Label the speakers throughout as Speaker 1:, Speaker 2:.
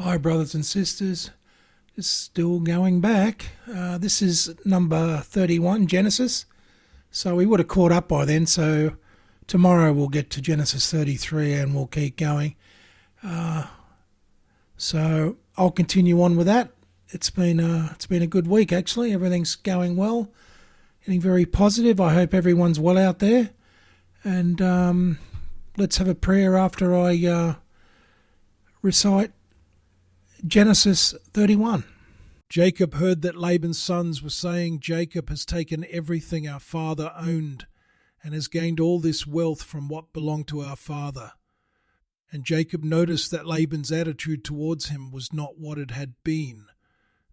Speaker 1: Hi, brothers and sisters. It's still going back. This is number 31, Genesis. So we would have caught up by then. So tomorrow we'll get to Genesis 33 and we'll keep going. So I'll continue on with that. It's been a good week actually. Everything's going well, getting very positive. I hope everyone's well out there. And let's have a prayer after I recite Genesis 31. Jacob heard that Laban's sons were saying, "Jacob has taken everything our father owned and has gained all this wealth from what belonged to our father." And Jacob noticed that Laban's attitude towards him was not what it had been.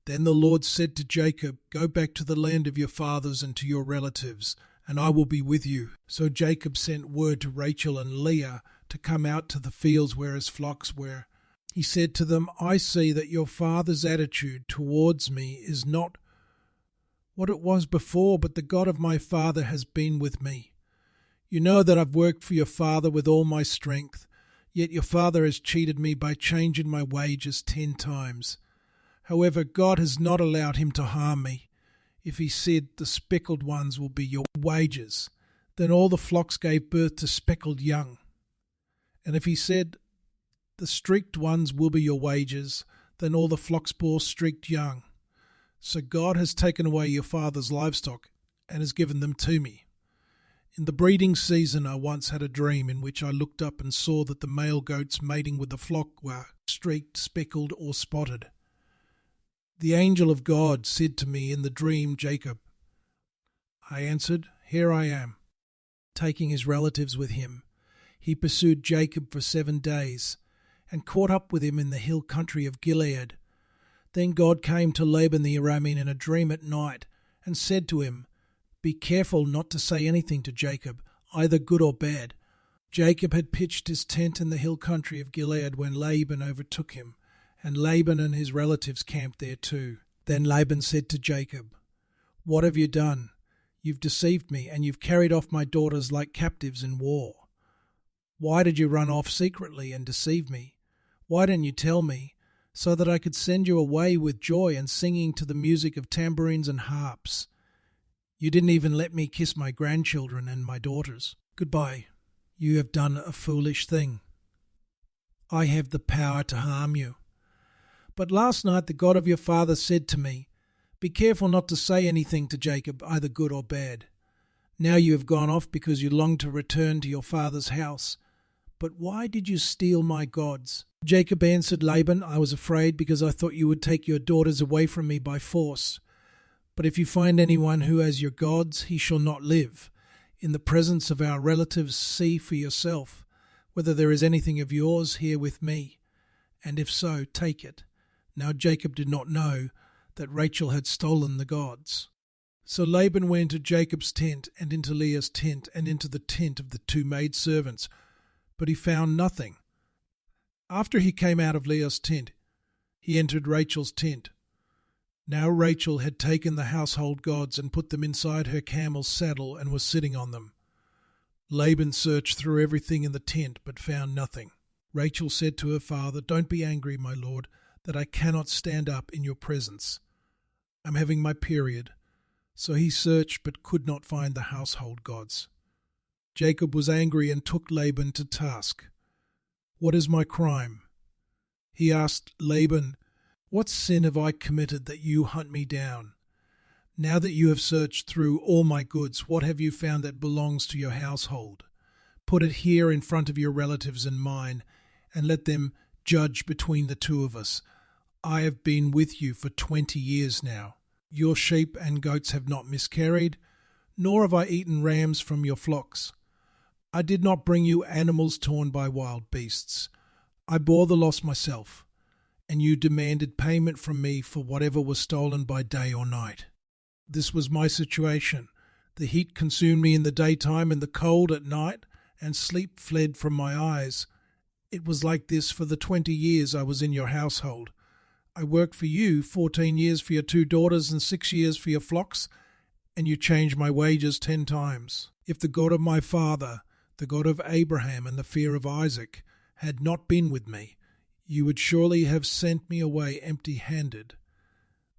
Speaker 1: Then the Lord said to Jacob, "Go back to the land of your fathers and to your relatives, and I will be with you." So Jacob sent word to Rachel and Leah to come out to the fields where his flocks were. He said to them, "I see that your father's attitude towards me is not what it was before, but the God of my father has been with me. You know that I've worked for your father with all my strength, yet your father has cheated me by changing my wages 10 times. However, God has not allowed him to harm me. If he said, 'The speckled ones will be your wages,' then all the flocks gave birth to speckled young. And if he said, 'The streaked ones will be your wages,' then all the flocks bore streaked young. So God has taken away your father's livestock and has given them to me. In the breeding season I once had a dream in which I looked up and saw that the male goats mating with the flock were streaked, speckled, or spotted. The angel of God said to me in the dream, 'Jacob.' I answered, 'Here I am.' Taking his relatives with him, he pursued Jacob for 7 days, and caught up with him in the hill country of Gilead. Then God came to Laban the Aramean in a dream at night, and said to him, 'Be careful not to say anything to Jacob, either good or bad.' Jacob had pitched his tent in the hill country of Gilead when Laban overtook him, and Laban and his relatives camped there too. Then Laban said to Jacob, 'What have you done? You've deceived me, and you've carried off my daughters like captives in war. Why did you run off secretly and deceive me? Why didn't you tell me, so that I could send you away with joy and singing to the music of tambourines and harps? You didn't even let me kiss my grandchildren and my daughters. Goodbye. You have done a foolish thing. I have the power to harm you. But last night the God of your father said to me, 'Be careful not to say anything to Jacob, either good or bad.' Now you have gone off because you long to return to your father's house. But why did you steal my gods?" Jacob answered Laban, "I was afraid because I thought you would take your daughters away from me by force. But if you find anyone who has your gods, he shall not live. In the presence of our relatives, see for yourself whether there is anything of yours here with me, and if so, take it." Now Jacob did not know that Rachel had stolen the gods. So Laban went into Jacob's tent and into Leah's tent and into the tent of the 2 maidservants, but he found nothing. After he came out of Leah's tent, he entered Rachel's tent. Now Rachel had taken the household gods and put them inside her camel's saddle and was sitting on them. Laban searched through everything in the tent but found nothing. Rachel said to her father, "Don't be angry, my lord, that I cannot stand up in your presence. I'm having my period." So he searched but could not find the household gods. Jacob was angry and took Laban to task. "What is my crime?" He asked Laban, "What sin have I committed that you hunt me down? Now that you have searched through all my goods, what have you found that belongs to your household? Put it here in front of your relatives and mine, and let them judge between the 2 of us. I have been with you for 20 years now. Your sheep and goats have not miscarried, nor have I eaten rams from your flocks. I did not bring you animals torn by wild beasts. I bore the loss myself, and you demanded payment from me for whatever was stolen by day or night. This was my situation. The heat consumed me in the daytime and the cold at night, and sleep fled from my eyes. It was like this for the 20 years I was in your household. I worked for you 14 years for your 2 daughters and 6 years for your flocks, and you changed my wages 10 times. If the God of my father, the God of Abraham and the fear of Isaac, had not been with me,
Speaker 2: You would surely have sent me away empty-handed.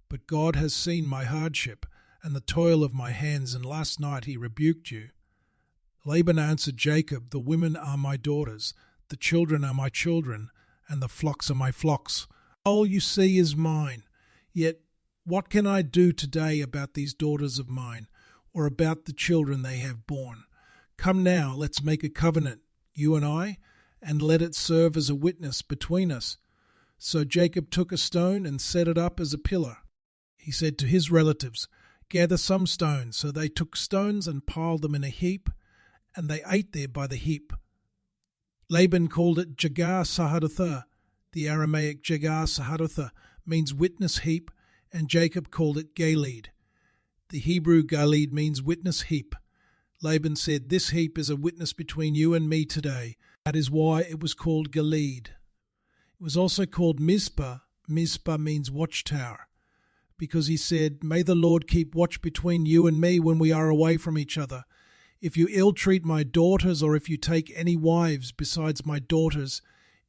Speaker 2: But God has seen my hardship and the toil of my hands, and last night he rebuked you." Laban answered Jacob, "The women are my daughters, the children are my children, and the flocks are my flocks. All you see is mine. Yet what can I do today about these daughters of mine, or about the children they have borne? Come now, let's make a covenant, you and I, and let it serve as a witness between us." So Jacob took a stone and set it up as a pillar. He said to his relatives, "Gather some stones." So they took stones and piled them in a heap, and they ate there by the heap. Laban called it Jegar Sahadutha. The Aramaic Jegar Sahadutha means witness heap, and Jacob called it Galeed. The Hebrew Galeed means witness heap. Laban said, "This heap is a witness between you and me today." That is why it was called Galeed. It was also called Mizpah. Mizpah means watchtower, because he said, "May the Lord keep watch between you and me when we are away from each other. If you ill-treat my daughters, or if you take any wives besides my daughters,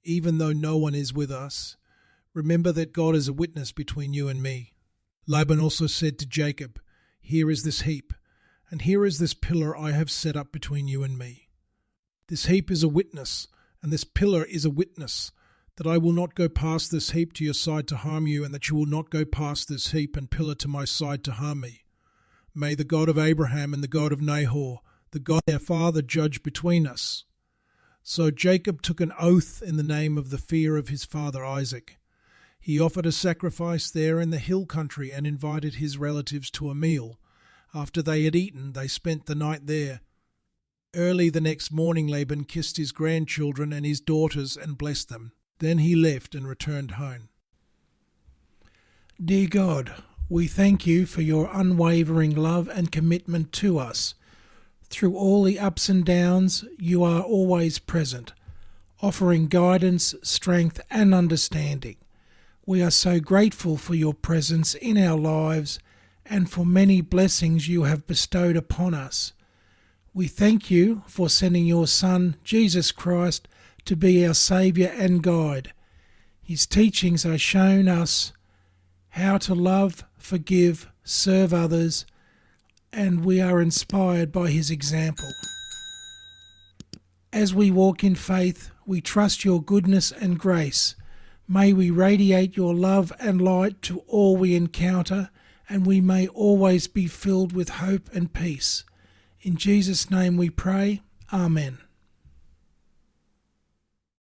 Speaker 2: even though no one is with us, remember that God is a witness between you and me." Laban also said to Jacob, "Here is this heap, and here is this pillar I have set up between you and me. This heap is a witness, and this pillar is a witness, that I will not go past this heap to your side to harm you, and that you will not go past this heap and pillar to my side to harm me. May the God of Abraham and the God of Nahor, the God our father, judge between us." So Jacob took an oath in the name of the fear of his father Isaac. He offered a sacrifice there in the hill country and invited his relatives to a meal. After they had eaten, they spent the night there. Early the next morning Laban kissed his grandchildren and his daughters and blessed them. Then he left and returned home.
Speaker 1: Dear God, we thank you for your unwavering love and commitment to us. Through all the ups and downs, you are always present, offering guidance, strength, and understanding. We are so grateful for your presence in our lives and for many blessings you have bestowed upon us. We thank you for sending your Son, Jesus Christ, to be our Saviour and guide. His teachings are shown us how to love, forgive, serve others, and we are inspired by his example. As we walk in faith, we trust your goodness and grace. May we radiate your love and light to all we encounter, and we may always be filled with hope and peace. In Jesus' name we pray. Amen.